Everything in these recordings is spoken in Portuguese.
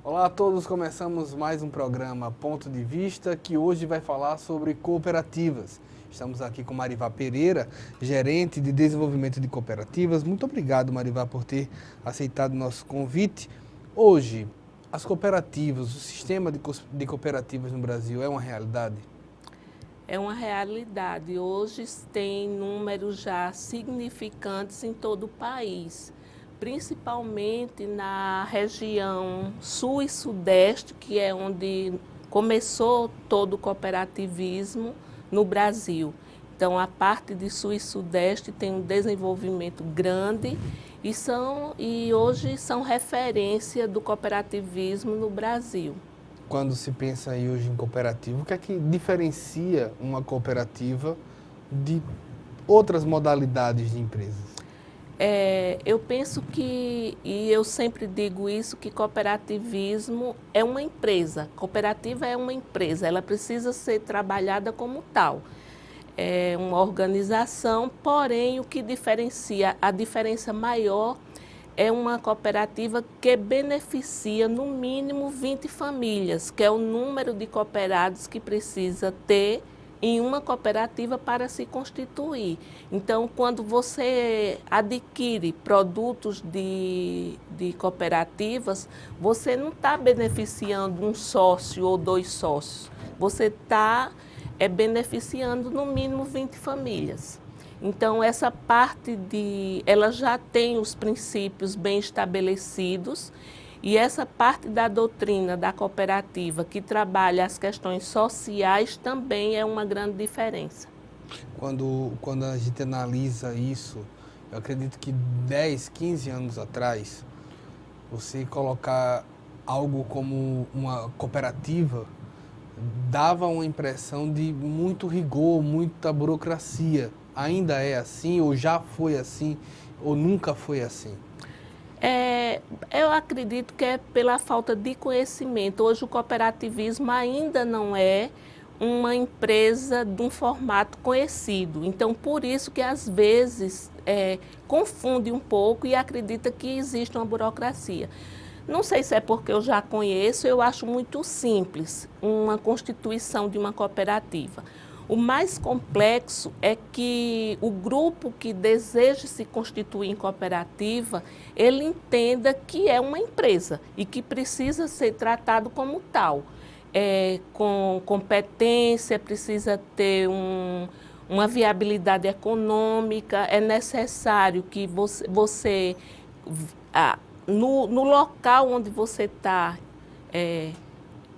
Olá a todos, começamos mais um programa Ponto de Vista, que hoje vai falar sobre cooperativas. Estamos aqui com Marivá Pereira, gerente de desenvolvimento de cooperativas. Muito obrigado, Marivá, por ter aceitado o nosso convite. Hoje, as cooperativas, o sistema de cooperativas no Brasil é uma realidade? É uma realidade. Hoje tem números já significantes em todo o país, principalmente na região sul e sudeste, que é onde começou todo o cooperativismo no Brasil. Então, a parte de sul e sudeste tem um desenvolvimento grande e hoje são referência do cooperativismo no Brasil. Quando se pensa aí hoje em cooperativa, o que é que diferencia uma cooperativa de outras modalidades de empresas? Eu penso e eu sempre digo isso, que cooperativismo é uma empresa. Cooperativa é uma empresa, ela precisa ser trabalhada como tal. É uma organização, porém o que diferencia, a diferença maior é uma cooperativa que beneficia no mínimo 20 famílias, que é o número de cooperados que precisa ter em uma cooperativa para se constituir. Então, quando você adquire produtos de cooperativas, você não está beneficiando um sócio ou dois sócios, você está beneficiando no mínimo 20 famílias. Então, essa parte ela já tem os princípios bem estabelecidos e essa parte da doutrina da cooperativa que trabalha as questões sociais também é uma grande diferença. Quando a gente analisa isso, eu acredito que 10, 15 anos atrás, você colocar algo como uma cooperativa dava uma impressão de muito rigor, muita burocracia. Ainda é assim, ou já foi assim, ou nunca foi assim? Eu acredito que é pela falta de conhecimento. Hoje o cooperativismo ainda não é uma empresa de um formato conhecido. Então, por isso que às vezes confunde um pouco e acredita que existe uma burocracia. Não sei se é porque eu já conheço, eu acho muito simples uma constituição de uma cooperativa. O mais complexo é que o grupo que deseja se constituir em cooperativa, ele entenda que é uma empresa e que precisa ser tratado como tal. Com competência, precisa ter uma viabilidade econômica, é necessário que no local onde você está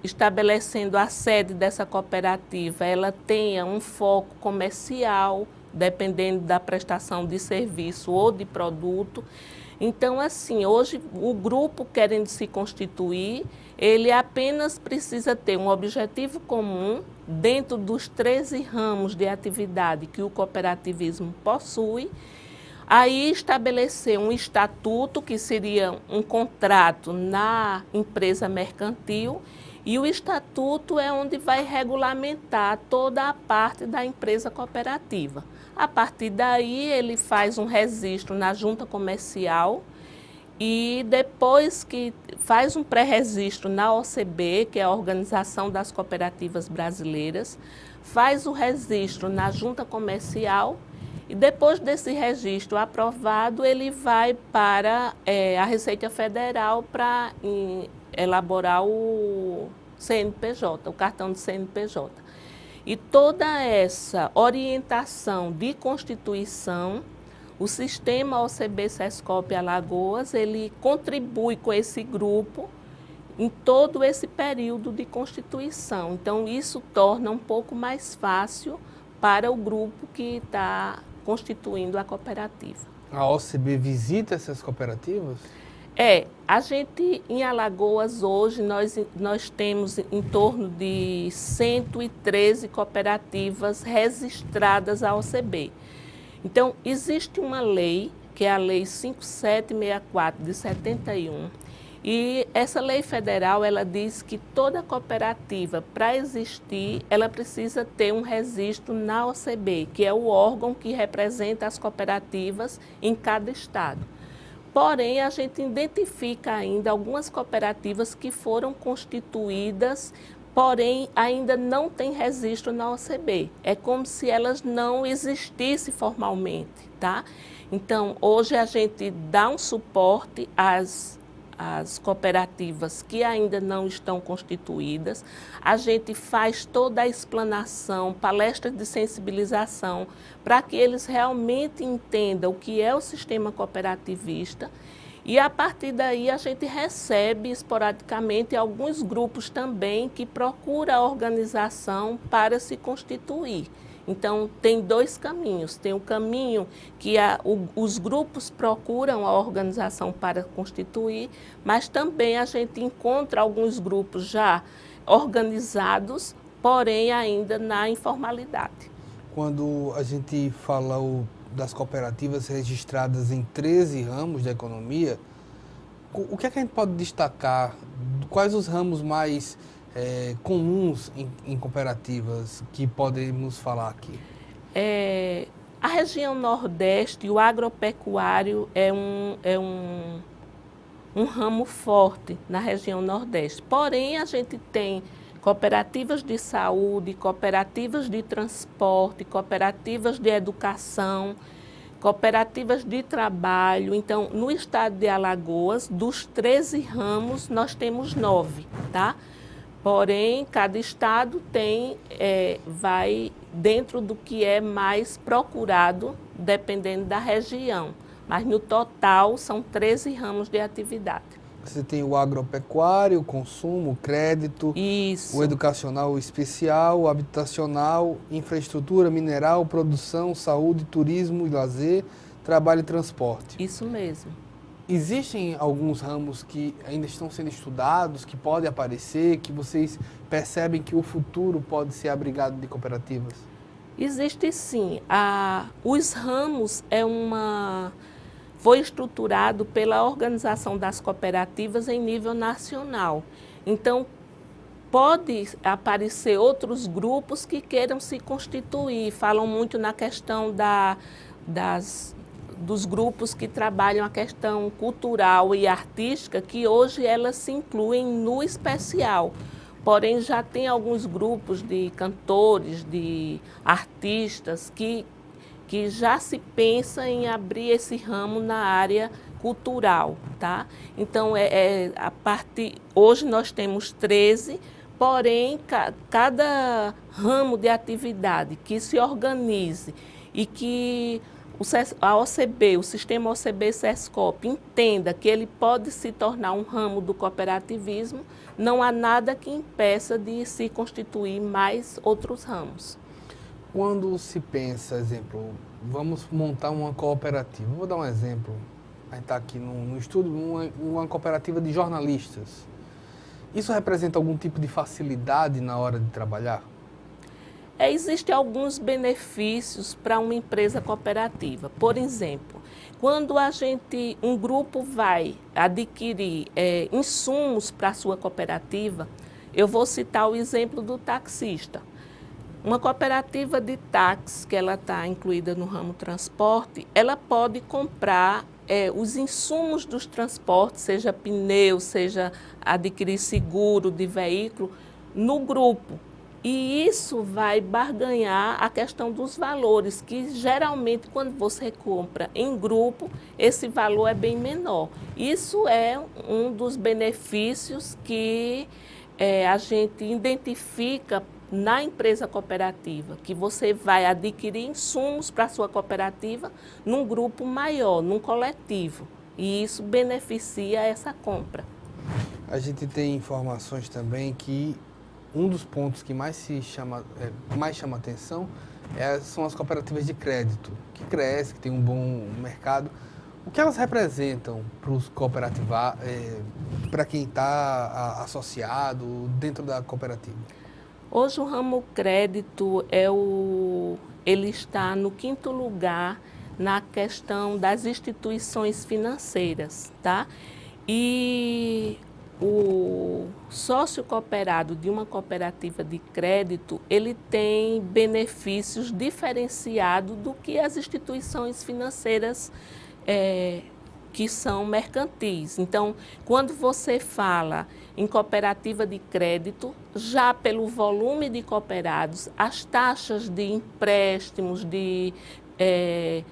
estabelecendo a sede dessa cooperativa, ela tenha um foco comercial, dependendo da prestação de serviço ou de produto. Então, assim, hoje o grupo querendo se constituir, ele apenas precisa ter um objetivo comum dentro dos 13 ramos de atividade que o cooperativismo possui. Aí estabelecer um estatuto, que seria um contrato na empresa mercantil, e o estatuto é onde vai regulamentar toda a parte da empresa cooperativa. A partir daí, ele faz um registro na junta comercial e depois que faz um pré-registro na OCB, que é a Organização das Cooperativas Brasileiras, faz o registro na junta comercial e depois desse registro aprovado, ele vai para a Receita Federal para elaborar o CNPJ, o cartão de CNPJ. E toda essa orientação de constituição, o sistema OCB Sescop Alagoas, ele contribui com esse grupo em todo esse período de constituição. Então, isso torna um pouco mais fácil para o grupo que está constituindo a cooperativa. A OCB visita essas cooperativas? A gente em Alagoas hoje, nós temos em torno de 113 cooperativas registradas à OCB. Então, existe uma lei, que é a Lei 5764 de 71, e essa lei federal, ela diz que toda cooperativa, para existir, ela precisa ter um registro na OCB, que é o órgão que representa as cooperativas em cada estado. Porém, a gente identifica ainda algumas cooperativas que foram constituídas, porém ainda não tem registro na OCB. É como se elas não existissem formalmente, tá? Então, hoje a gente dá um suporte às cooperativas que ainda não estão constituídas. A gente faz toda a explanação, palestras de sensibilização, para que eles realmente entendam o que é o sistema cooperativista. E a partir daí a gente recebe esporadicamente alguns grupos também que procuram a organização para se constituir. Então, tem dois caminhos. Tem o caminho que os grupos procuram a organização para constituir, mas também a gente encontra alguns grupos já organizados, porém ainda na informalidade. Quando a gente fala das cooperativas registradas em 13 ramos da economia, o que é que a gente pode destacar? Quais os ramos mais comuns em cooperativas que podemos falar aqui? A região Nordeste, o agropecuário é um ramo forte na região Nordeste. Porém, a gente tem cooperativas de saúde, cooperativas de transporte, cooperativas de educação, cooperativas de trabalho. Então, no estado de Alagoas, dos 13 ramos, nós temos 9, tá? Porém, cada estado vai dentro do que é mais procurado, dependendo da região. Mas, no total, são 13 ramos de atividade. Você tem o agropecuário, o consumo, o crédito, Isso. O educacional especial, o habitacional, infraestrutura, mineral, produção, saúde, turismo e lazer, trabalho e transporte. Isso mesmo. Existem alguns ramos que ainda estão sendo estudados, que podem aparecer, que vocês percebem que o futuro pode ser abrigado de cooperativas? Existe sim. Os ramos foi estruturado pela Organização das Cooperativas em nível nacional. Então, pode aparecer outros grupos que queiram se constituir. Falam muito na questão dos grupos que trabalham a questão cultural e artística, que hoje elas se incluem no especial. Porém, já tem alguns grupos de cantores, de artistas, que já se pensa em abrir esse ramo na área cultural, tá? Então, hoje nós temos 13, porém, cada ramo de atividade que se organize e que a OCB, o sistema OCB-SESCOP, entenda que ele pode se tornar um ramo do cooperativismo, não há nada que impeça de se constituir mais outros ramos. Quando se pensa, exemplo, vamos montar uma cooperativa, vou dar um exemplo, a gente está aqui no estudo, uma cooperativa de jornalistas. Isso representa algum tipo de facilidade na hora de trabalhar? Existem alguns benefícios para uma empresa cooperativa. Por exemplo, quando um grupo vai adquirir insumos para a sua cooperativa, eu vou citar o exemplo do taxista. Uma cooperativa de táxi, que ela está incluída no ramo transporte, ela pode comprar os insumos dos transportes, seja pneu, seja adquirir seguro de veículo, no grupo. E isso vai barganhar a questão dos valores, que geralmente quando você compra em grupo, esse valor é bem menor. Isso é um dos benefícios que a gente identifica na empresa cooperativa, que você vai adquirir insumos para a sua cooperativa num grupo maior, num coletivo. E isso beneficia essa compra. A gente tem informações também que um dos pontos que mais chama atenção são as cooperativas de crédito, que crescem, que tem um bom mercado. O que elas representam para os cooperativos, para quem está associado dentro da cooperativa? Hoje o ramo crédito ele está no 5º lugar na questão das instituições financeiras, tá? E o sócio cooperado de uma cooperativa de crédito, ele tem benefícios diferenciados do que as instituições financeiras que são mercantis. Então, quando você fala em cooperativa de crédito, já pelo volume de cooperados, as taxas de empréstimos, de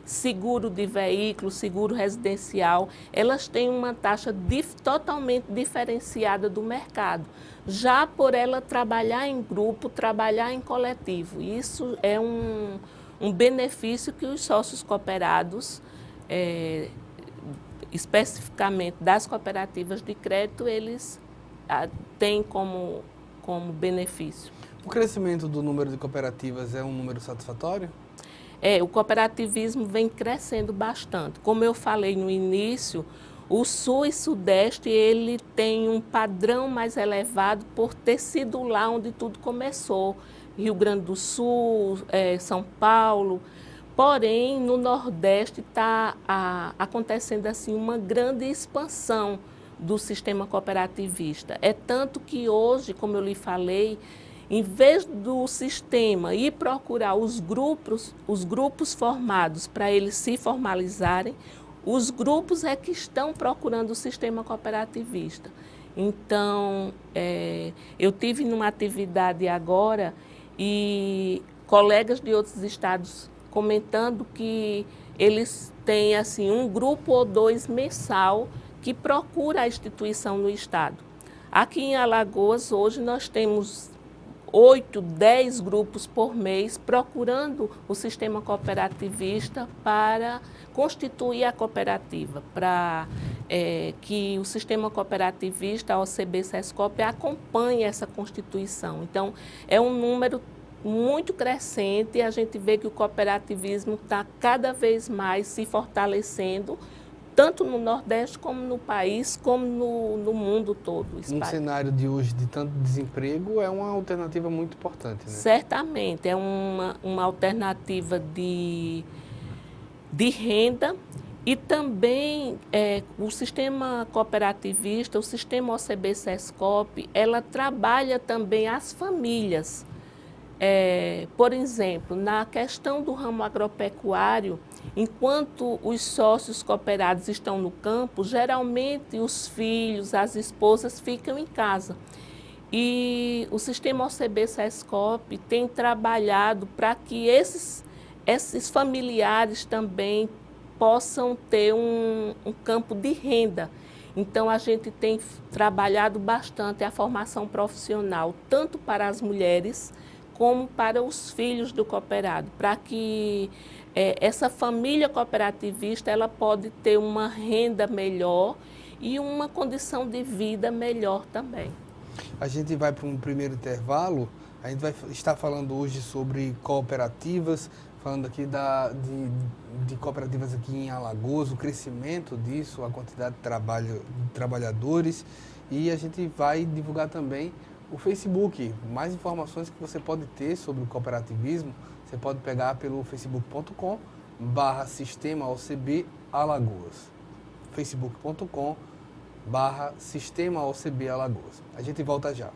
seguro de veículo, seguro residencial, elas têm uma taxa totalmente diferenciada do mercado, já por ela trabalhar em grupo, trabalhar em coletivo. Isso é um benefício que os sócios cooperados, especificamente das cooperativas de crédito, eles têm como benefício. O crescimento do número de cooperativas é um número satisfatório? O cooperativismo vem crescendo bastante. Como eu falei no início, o Sul e Sudeste ele tem um padrão mais elevado por ter sido lá onde tudo começou. Rio Grande do Sul, São Paulo. Porém, no Nordeste está acontecendo assim uma grande expansão do sistema cooperativista. É tanto que hoje, como eu lhe falei, em vez do sistema ir procurar os grupos formados para eles se formalizarem, os grupos é que estão procurando o sistema cooperativista. Então, eu tive numa atividade agora e colegas de outros estados comentando que eles têm assim, um grupo ou dois mensal que procura a instituição no estado. Aqui em Alagoas, hoje, nós temos 8, 10 grupos por mês procurando o sistema cooperativista para constituir a cooperativa, para que o sistema cooperativista, a OCB-SESCOP, acompanhe essa constituição. Então, é um número muito crescente e a gente vê que o cooperativismo está cada vez mais se fortalecendo, tanto no Nordeste como no país, como no mundo todo. Um cenário de hoje de tanto desemprego é uma alternativa muito importante, né? Certamente, é uma alternativa de renda e também o sistema cooperativista, o sistema OCB-SESCOP, ela trabalha também as famílias. Por exemplo, na questão do ramo agropecuário, enquanto os sócios cooperados estão no campo, geralmente os filhos, as esposas ficam em casa. E o sistema OCB-SESCOP tem trabalhado para que esses familiares também possam ter um campo de renda. Então, a gente tem trabalhado bastante a formação profissional, tanto para as mulheres como para os filhos do cooperado, para que essa família cooperativista ela pode ter uma renda melhor e uma condição de vida melhor também. A gente vai para um primeiro intervalo, a gente vai estar falando hoje sobre cooperativas, falando aqui de cooperativas aqui em Alagoas, o crescimento disso, a quantidade de trabalhadores, e a gente vai divulgar também o Facebook. Mais informações que você pode ter sobre o cooperativismo, você pode pegar pelo facebook.com/Sistema OCB Alagoas. facebook.com/Sistema OCB Alagoas. A gente volta já.